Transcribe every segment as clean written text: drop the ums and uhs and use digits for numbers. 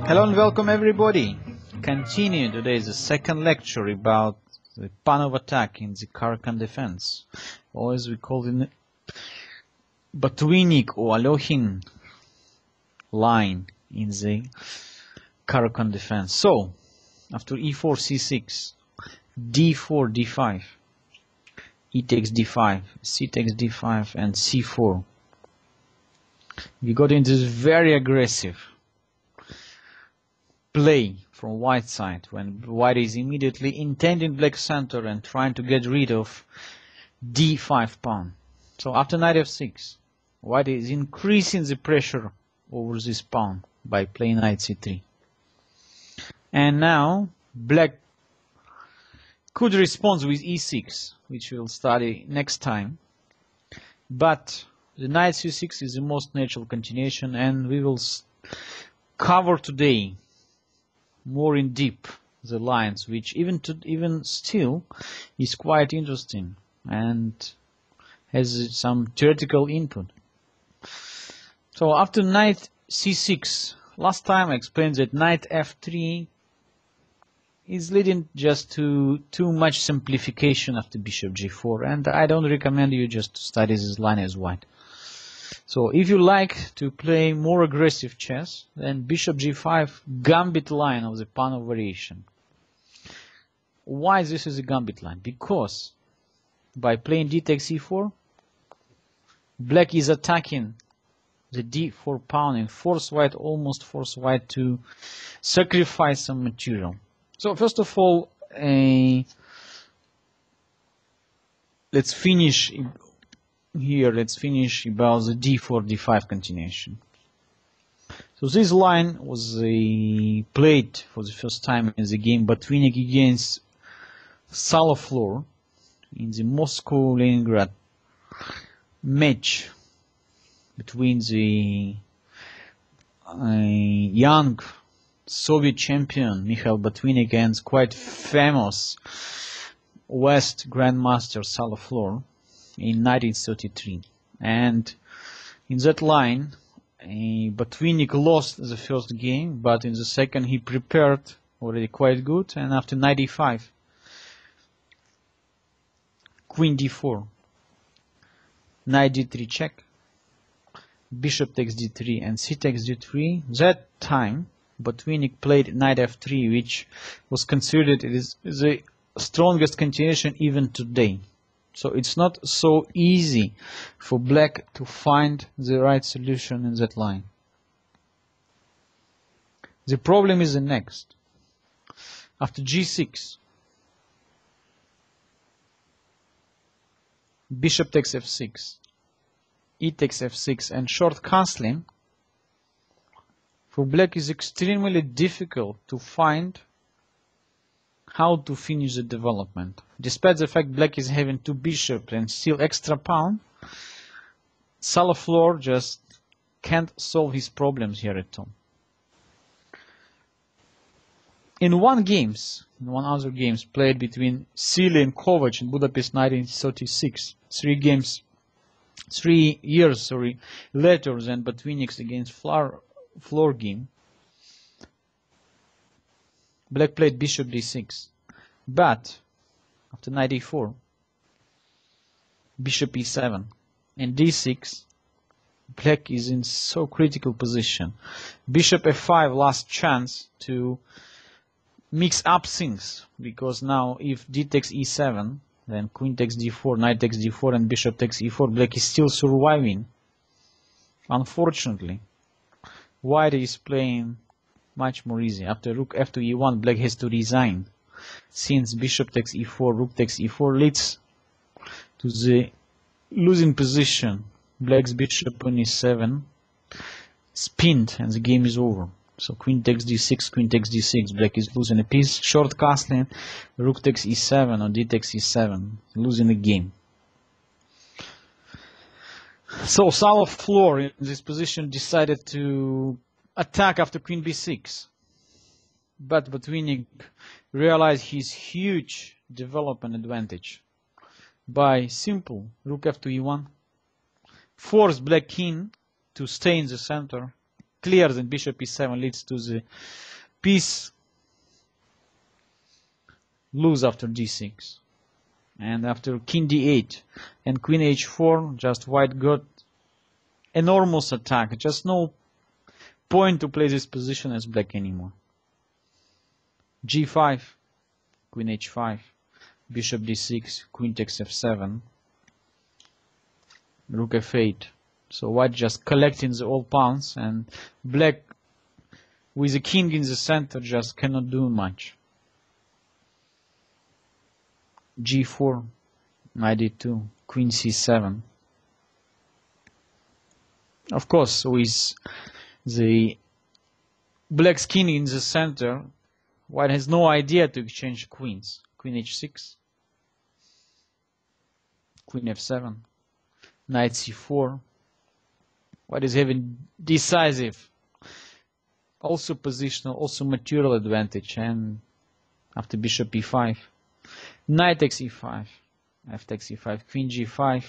Hello and welcome everybody. Continue today's the second lecture about the Panov attack in the Karakan defense, or as we call it, Batwinik or Alohin line in the Karakan defense. So, after e4, c6, d4, d5, e takes d5, c takes d5, and c4, we got into this very aggressive play from white side when white is immediately intending black center and trying to get rid of d5 pawn. So after knight f6, white is increasing the pressure over this pawn by playing knight c3. And now black could respond with e6, which we'll study next time. But the knight c6 is the most natural continuation, and we will cover today more in deep the lines, which even still is quite interesting and has some theoretical input. So after knight c6, last time I explained that knight f3 is leading just to too much simplification of the bishop g4, and I don't recommend you just to study this line as white. So if you like to play more aggressive chess, then bishop g5 gambit line of the Panov variation. Why this is a gambit line? Because by playing d takes e4, black is attacking the d4 pawn and almost force white to sacrifice some material. So first of all, let's finish here. Let's finish about the d4 d5 continuation. So this line was played for the first time in the game Batwinik against Salaflor in the Moscow-Leningrad match between the young Soviet champion Mikhail Batwinik and quite famous West Grandmaster Salaflor in 1933. And in that line, Batwinik lost the first game, but in the second he prepared already quite good, and after knight e5, queen d4, knight d3 check, bishop takes d3 and c takes d3. That time Batwinik played knight f3, which was considered the strongest continuation even today. So it's not so easy for black to find the right solution in that line. The problem is the next. After g6, bishop takes f6, e takes f6, and short castling for black is extremely difficult to find how to finish the development. Despite the fact black is having two bishops and still extra pawn, Salaflor just can't solve his problems here at all. In one other games played between Sili and Kovac in Budapest 1936, 3 years later than Batwinik's against Floor game, black played bishop d6, but after knight e4, bishop e7, and d6, black is in so critical position. Bishop f5, last chance to mix up things, because now if d takes e7, then queen takes d4, knight takes d4, and bishop takes e4, black is still surviving. Unfortunately, white is playing much more easy. After rook f2 e1, black has to resign. Since bishop takes e4, rook takes e4 leads to the losing position. Black's bishop on e7 spinned and the game is over. So queen takes d6, queen takes d6, black is losing a piece. Short castling, rook takes e7 or d takes e7, losing the game. So Salaflor in this position decided to attack after queen b6, but Batwinik realized his huge development advantage by simple rook f2 e1, forced black king to stay in the center clear that bishop e7 leads to the piece lose after d6. And after king d8 and queen h4, just white got enormous attack. Just no point to play this position as black anymore. g5, queen h5, bishop d6, queen takes f7, rook f8. So white just collecting the all pawns, and black with the king in the center just cannot do much. g4, knight d2, queen c7. Of course, with the black's king in the center, white has no idea to exchange queens. Queen h6, queen f7, knight c4. White is having decisive, also positional, also material advantage. And after bishop e5, knight takes e5, f takes e5, queen g5,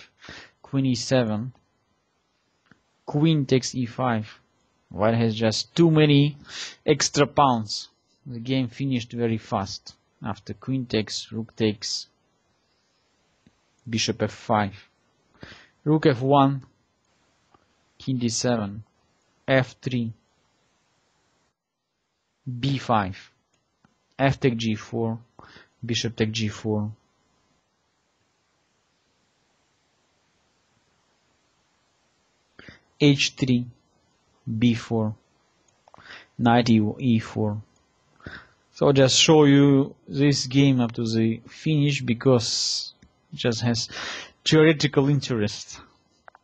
queen e7, queen takes e5. White has just too many extra pawns. The game finished very fast. After queen takes, rook takes, bishop f5, rook f1, king d7, f3, b5, f take g4, bishop take g4, h3, b4, knight e4. So just show you this game up to the finish because it just has theoretical interest,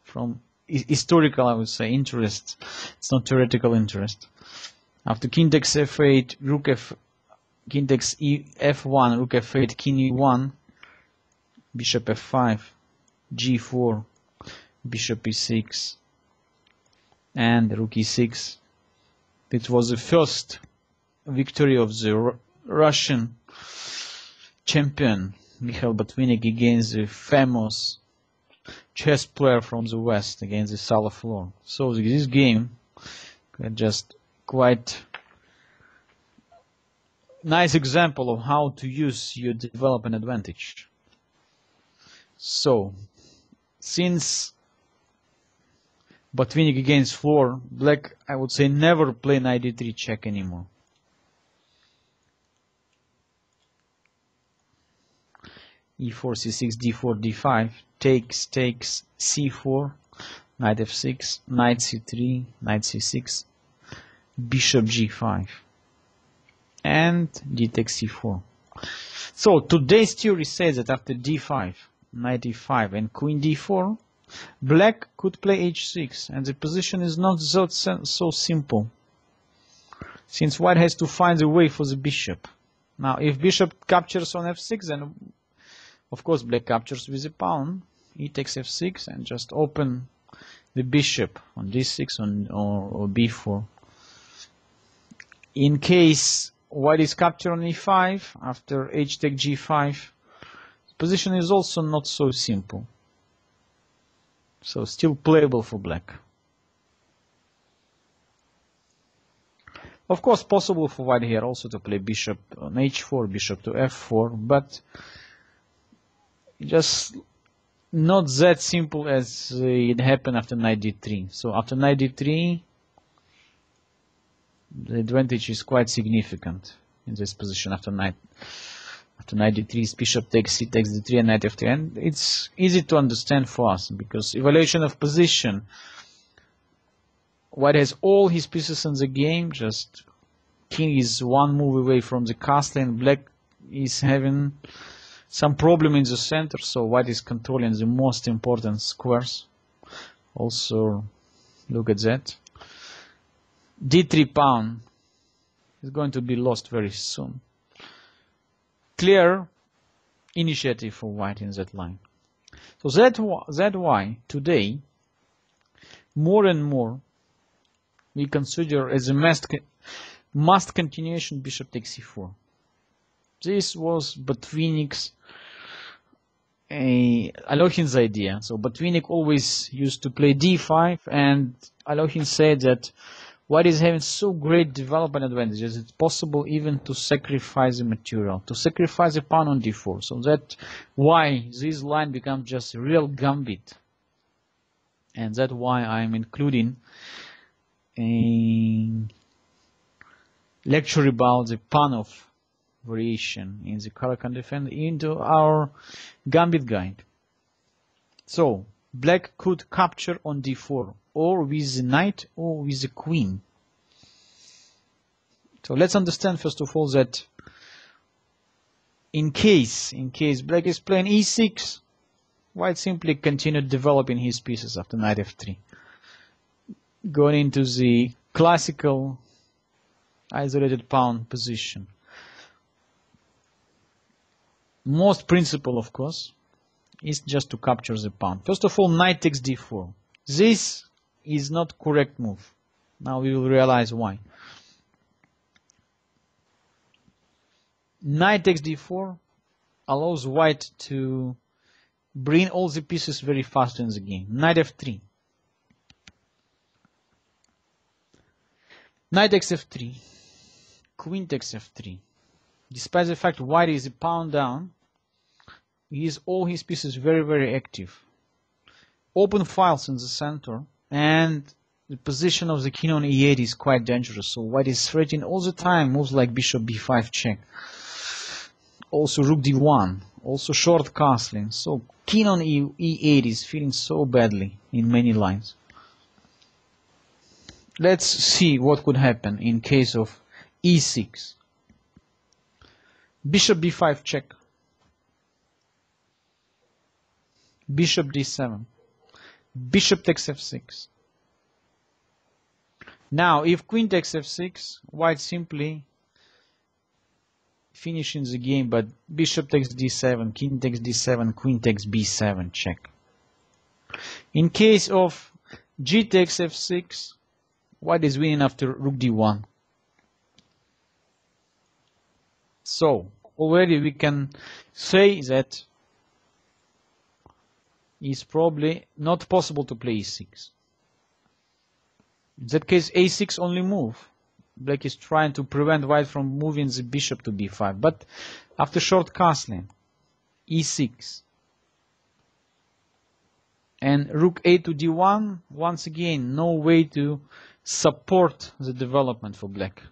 from historical, I would say, interest. It's not theoretical interest. After king takes f8, king takes f1, rook f8, king e1, bishop f5, g4, bishop e6, and rook e6. It was the first victory of the Russian champion Mikhail Botvinnik against the famous chess player from the West, against the Sala floor. So this game just quite nice example of how to use your development advantage. So since Botvinnik against floor, black, I would say, never play knight d3 check anymore. e4, c6, d4, d5, takes, c4, knight f6, knight c3, knight c6, bishop g5, and d takes c4. So today's theory says that after d5, knight e5, and queen d4, black could play h6, and the position is not so simple, since white has to find a way for the bishop. Now, if bishop captures on f6, then of course black captures with a pawn, e takes f6, and just open the bishop on d6 or b4. In case white is captured on e5, after h take g5, the position is also not so simple. So still playable for black. Of course, possible for white here also to play bishop on h4, bishop to f4, but just not that simple as it happened after knight d3. So after knight d3, the advantage is quite significant in this position after knight d3, bishop takes, c takes d3, and knight f3. And it's easy to understand for us because evaluation of position, white has all his pieces in the game, just king is one move away from the castle, and black is having some problem in the center, so white is controlling the most important squares. Also, look at that. d3 pawn is going to be lost very soon. Clear initiative for white in that line. So that's why today, more and more, we consider as a must continuation bishop takes c4. This was Botvinnik's Alokhin's idea. So Botvinnik always used to play d5, and Alokhin said that White is having so great development advantages, it's possible even to sacrifice the material, to sacrifice a pawn on d4. So that's why this line becomes just a real gambit. And that's why I'm including a lecture about the Panov variation in the Caracan defense into our gambit guide. So black could capture on d4, or with the knight or with the queen. So let's understand first of all that in case black is playing e6, white simply continued developing his pieces after knight f3, going into the classical isolated pawn position. Most principle, of course, is just to capture the pawn. First of all, knight takes d4. This is not correct move. Now we will realize why. Knight takes d4 allows white to bring all the pieces very fast in the game. Knight f3. Knight takes f3. Queen takes f3. Despite the fact white is a pawn down, all his pieces very, very active. Open files in the center, and the position of the king on e8 is quite dangerous. So white is threatening all the time moves like bishop b5 check. Also rook d1, also short castling. So king on e8 is feeling so badly in many lines. Let's see what could happen in case of e6. Bishop b5 check. Bishop d7. Bishop takes f6. Now, if queen takes f6, white simply finishing the game, but bishop takes d7, king takes d7, queen takes b7, check. In case of g takes f6, white is winning after rook d1. So, already we can say that it's probably not possible to play e6. In that case, a6 only move. Black is trying to prevent white from moving the bishop to b5. But after short castling, e6. And rook a to d1, once again, no way to support the development for black.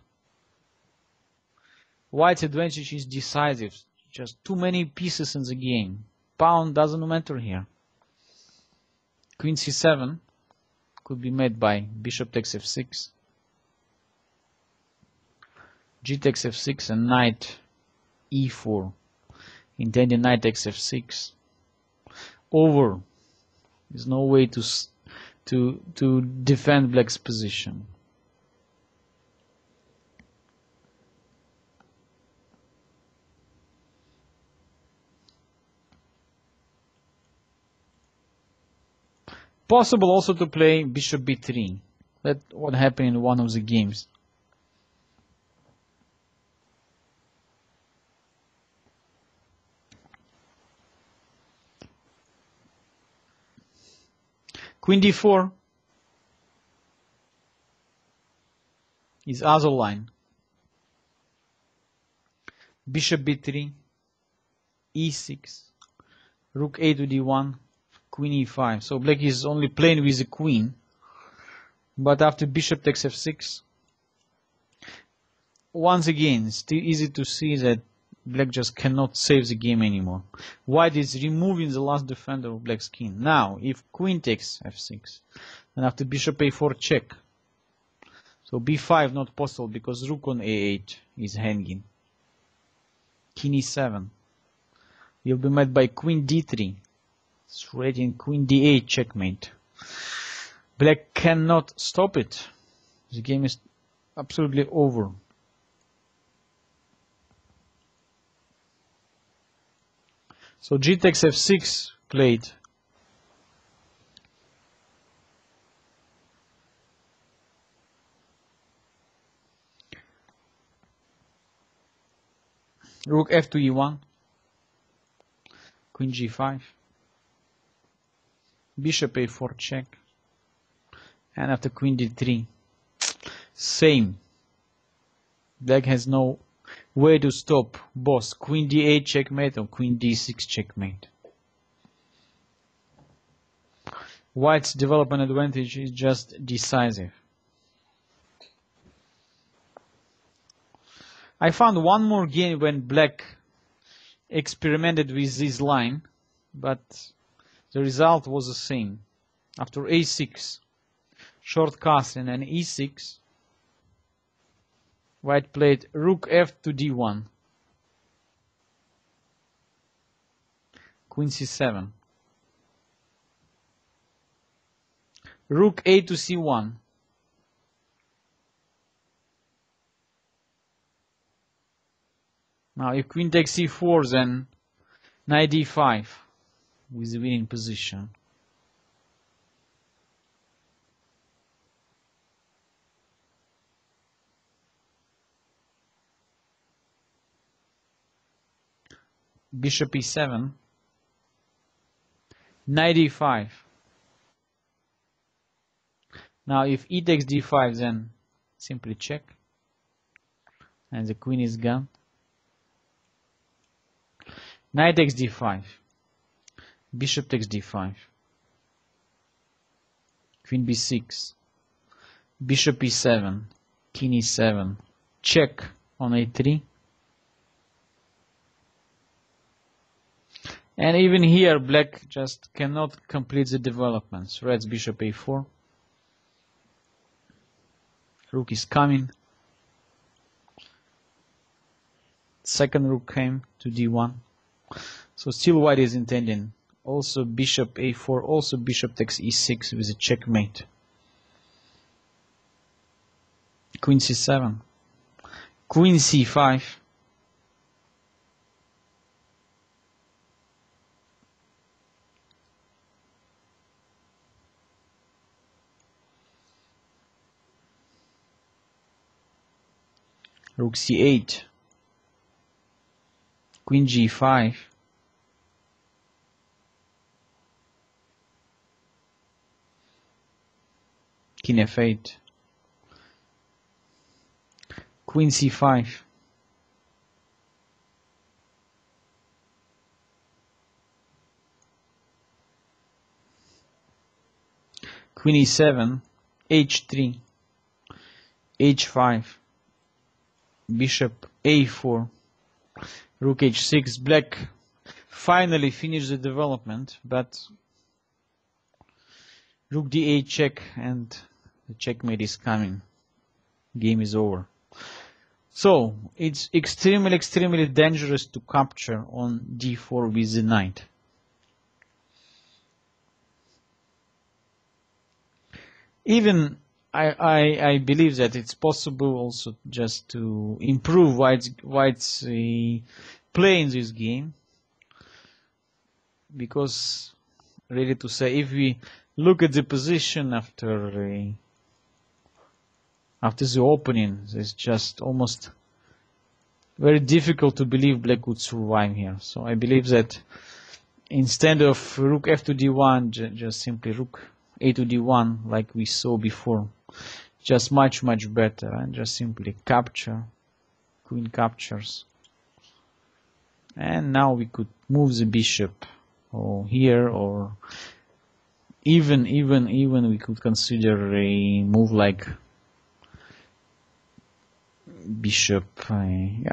White's advantage is decisive. Just too many pieces in the game. Pawn doesn't matter here. Queen c7 could be made by bishop takes f6. G takes f6 and knight e4. Intending knight takes f6. Over. There's no way to defend black's position. Possible also to play bishop b3. That's what happened in one of the games. Queen d4 is other line. Bishop b3, e6, rook a to d1, queen e5. So black is only playing with the queen. But after bishop takes f6, once again, it's still easy to see that black just cannot save the game anymore. White is removing the last defender of black's king. Now, if queen takes f6, and after bishop a4 check, so b5 not possible because rook on a8 is hanging. King e7 will be met by queen d3, threatening queen d8 checkmate. Black cannot stop it. The game is absolutely over. So g takes f6 played. Rook f to e1. Queen g5. Bishop a4 check. And after queen d3. Same. Black has no way to stop both queen d8 checkmate or queen d6 checkmate. White's development advantage is just decisive. I found one more game when black experimented with this line, but the result was the same. After a6, short castle and e6, white played rook f to d1, queen c7, rook a to c1, now if queen takes c4, then knight d5 with the winning position. Bishop e7, knight e5. Now if e takes d5, then simply check, and the queen is gone. Knight takes d5, bishop takes d5, queen b6, bishop e7, king e7, check on a3. And even here, black just cannot complete the developments. Red's bishop a4. Rook is coming. Second rook came to d1. So still white is intending. Also bishop a4, also bishop takes e6 with a checkmate. Queen c7. Queen c5. Rook c8, queen g5, king f8, queen c5, queen e7, h3, h5, bishop a4, rook h6. Black finally finished the development, but rook d8 check, and the checkmate is coming. Game is over. So it's extremely dangerous to capture on d4 with the knight. Even I believe that it's possible also just to improve white's play in this game, because really to say, if we look at the position after the opening, it's just almost very difficult to believe black would survive here. So I believe that instead of rook f to d1, just simply rook a to d1 like we saw before, just much better, and just simply capture, queen captures, and now we could move the bishop or here, or even we could consider a move like bishop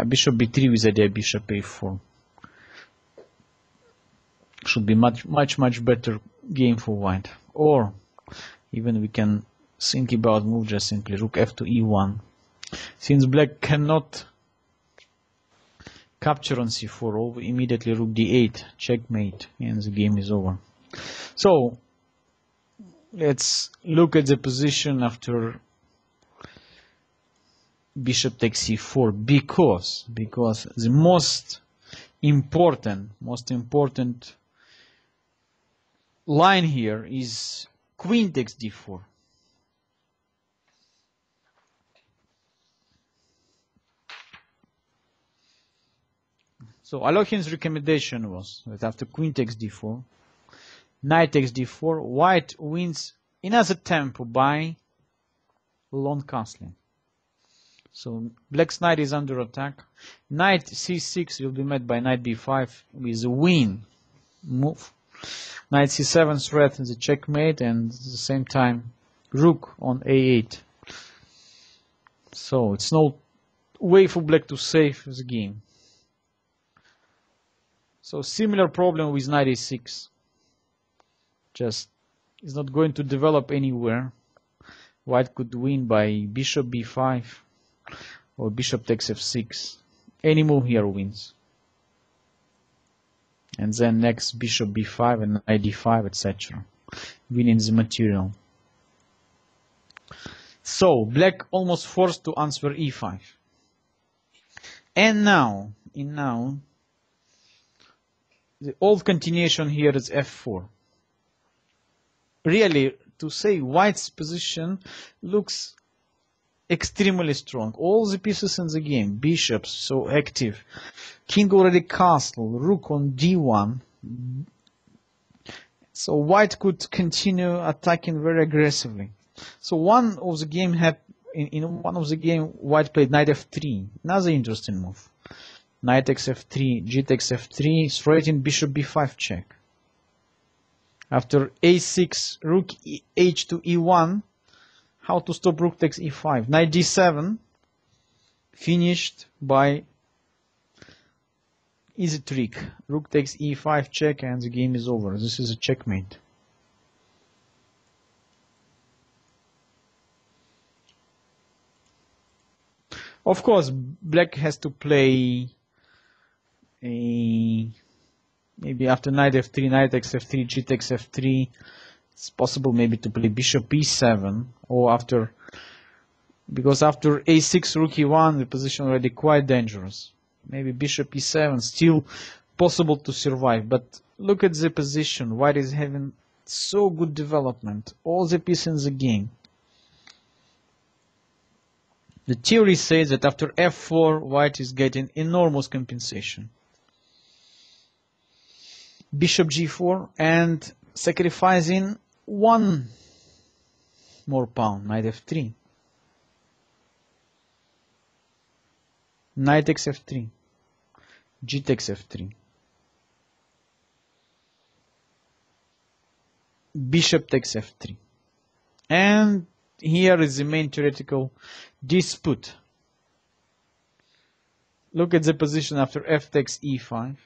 bishop b3 with idea bishop a4. Should be much better game for white. Or even we can think about move just simply rook f to e1. Since black cannot capture on c4, or immediately rook d8, checkmate, and the game is over. So let's look at the position after bishop takes c4, because the most important line here is queen takes d4. So Alohin's recommendation was that after queen takes d4, knight takes d4, white wins in another tempo by long castling. So black's knight is under attack. Knight c6 will be met by knight b5 with a win move. Knight c7 threatens the checkmate, and at the same time rook on a8. So it's no way for black to save the game. So similar problem with knight a6. Just is not going to develop anywhere. White could win by bishop b5 or bishop takes f6. Any move here wins. And then next bishop b5 and knight d5, etc. Winning the material. So black almost forced to answer e5. And now, the old continuation here is f4. Really, to say white's position looks extremely strong. All the pieces in the game, bishops so active, king already castle, rook on d1. So white could continue attacking very aggressively. So one of the game in one of the game white played knight f3. Another interesting move. Knight takes f3, g takes f3, threatening bishop b5 check. After a6, rook h to e1. How to stop rook takes e5. Knight d7, finished by easy trick. Rook takes e5 check, and the game is over. This is a checkmate. Of course, black has to play maybe after knight f3, knight takes f3, g takes f3. It's possible maybe to play bishop e7, or because after a6, rook e1, the position already quite dangerous. Maybe bishop e7, still possible to survive. But look at the position. White is having so good development. All the pieces in the game. The theory says that after f4, white is getting enormous compensation. Bishop g4 and sacrificing one more pawn, knight f3. Knight takes f3. G takes f3. Bishop takes f3. And here is the main theoretical dispute. Look at the position after f takes e5.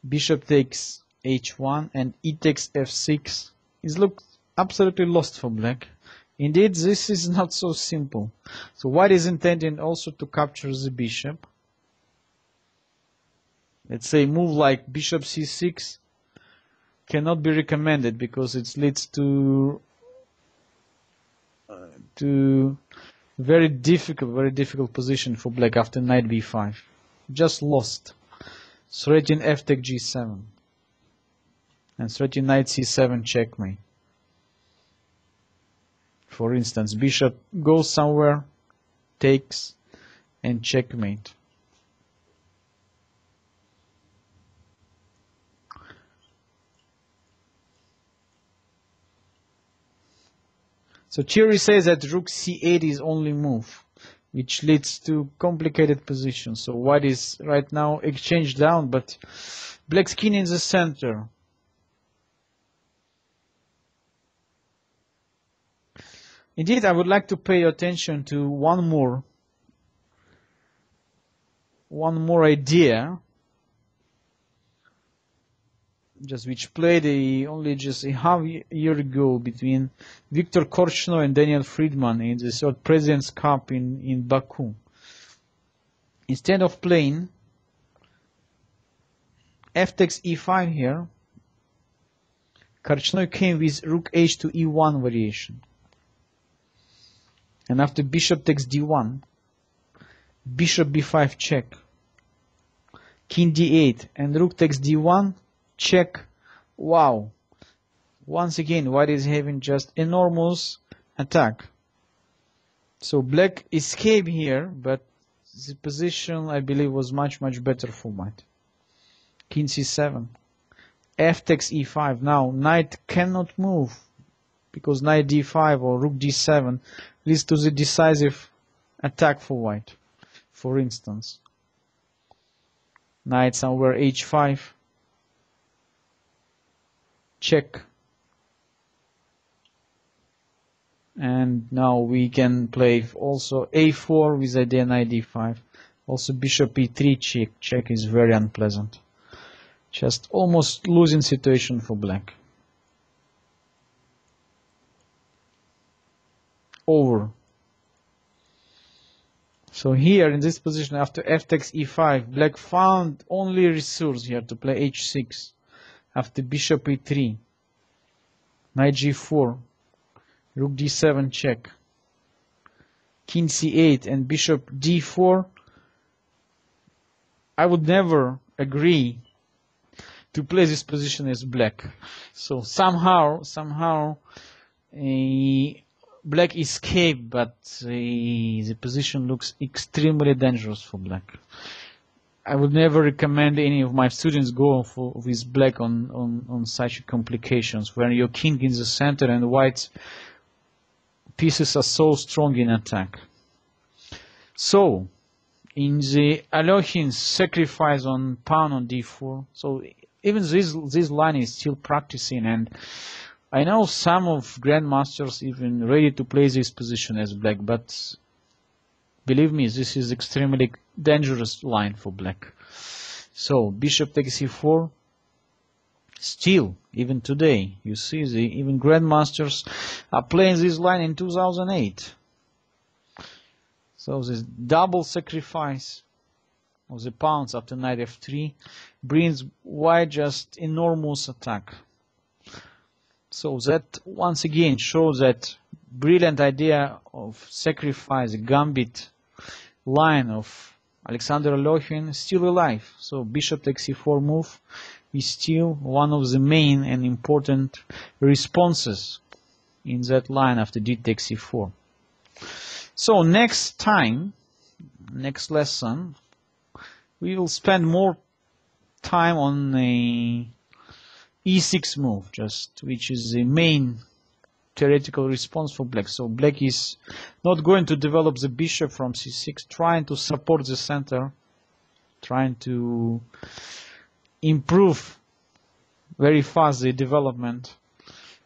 Bishop takes h1 and e takes f6. It looks absolutely lost for black. Indeed, this is not so simple. So white is intending also to capture the bishop. Let's say move like bishop c6 cannot be recommended because it leads to very difficult position for black after knight b5. Just lost. Threatening f take g7. And threatening knight c7 checkmate. For instance, bishop goes somewhere, takes, and checkmate. So theory says that rook c8 is only move, which leads to complicated position. So white is right now exchanged down, but black's king in the center. Indeed, I would like to pay attention to one more idea, which played only just a half year ago between Viktor Korchnoi and Daniel Friedman in the third President's Cup in Baku. Instead of playing f takes e5 here, Korchnoi came with rook h to e1 variation. And after bishop takes d1, bishop b5 check, king d8, and rook takes d1, check. Wow. Once again, white is having just enormous attack. So black escaped here, but the position, I believe, was much better for white. King c7. F takes e5. Now, knight cannot move, because knight d5 or rook d7 leads to the decisive attack for white. For instance, knight somewhere h5, check, and now we can play also a4 with idea knight d5. Also bishop e3 check. Check is very unpleasant. Just almost losing situation for black. Over. So here in this position, after f takes e5, black found only resource here to play h6. After bishop e3, knight g4, rook d7 check, king c8 and bishop d4. I would never agree to play this position as black. So somehow black escaped, but the position looks extremely dangerous for black. I would never recommend any of my students go with black on such complications where your king in the center and white's pieces are so strong in attack. So in the Alohin's sacrifice on pawn on d4, so even this line is still practicing, and I know some of grandmasters even ready to play this position as black, but believe me, this is extremely dangerous line for black. So bishop takes e4. Still, even today, you see even grandmasters are playing this line in 2008. So this double sacrifice of the pawns after knight f3 brings white just enormous attack. So that once again shows that brilliant idea of sacrifice, gambit line of Alexander Alokhin is still alive. So bishop takes e4 move is still one of the main and important responses in that line after d takes e4. So next time, next lesson, we will spend more time on a e6 move, which is the main theoretical response for black. So black is not going to develop the bishop from c6, trying to support the center, trying to improve very fast the development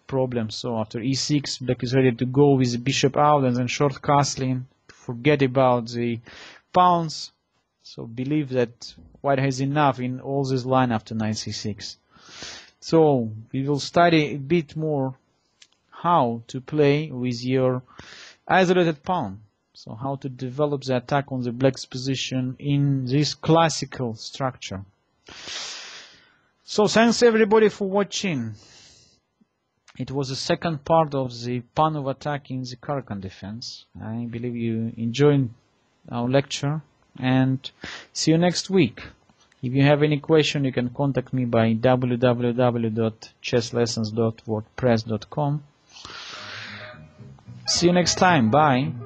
problem. So after e6, black is ready to go with the bishop out and then short castling, forget about the pawns. So believe that white has enough in all this line after knight c6. So we will study a bit more how to play with your isolated pawn. So how to develop the attack on the black's position in this classical structure. So thanks everybody for watching. It was the second part of the Panov attack in the Caracan defense. I believe you enjoyed our lecture, and see you next week. If you have any question, you can contact me by www.chesslessons.wordpress.com. See you next time. Bye.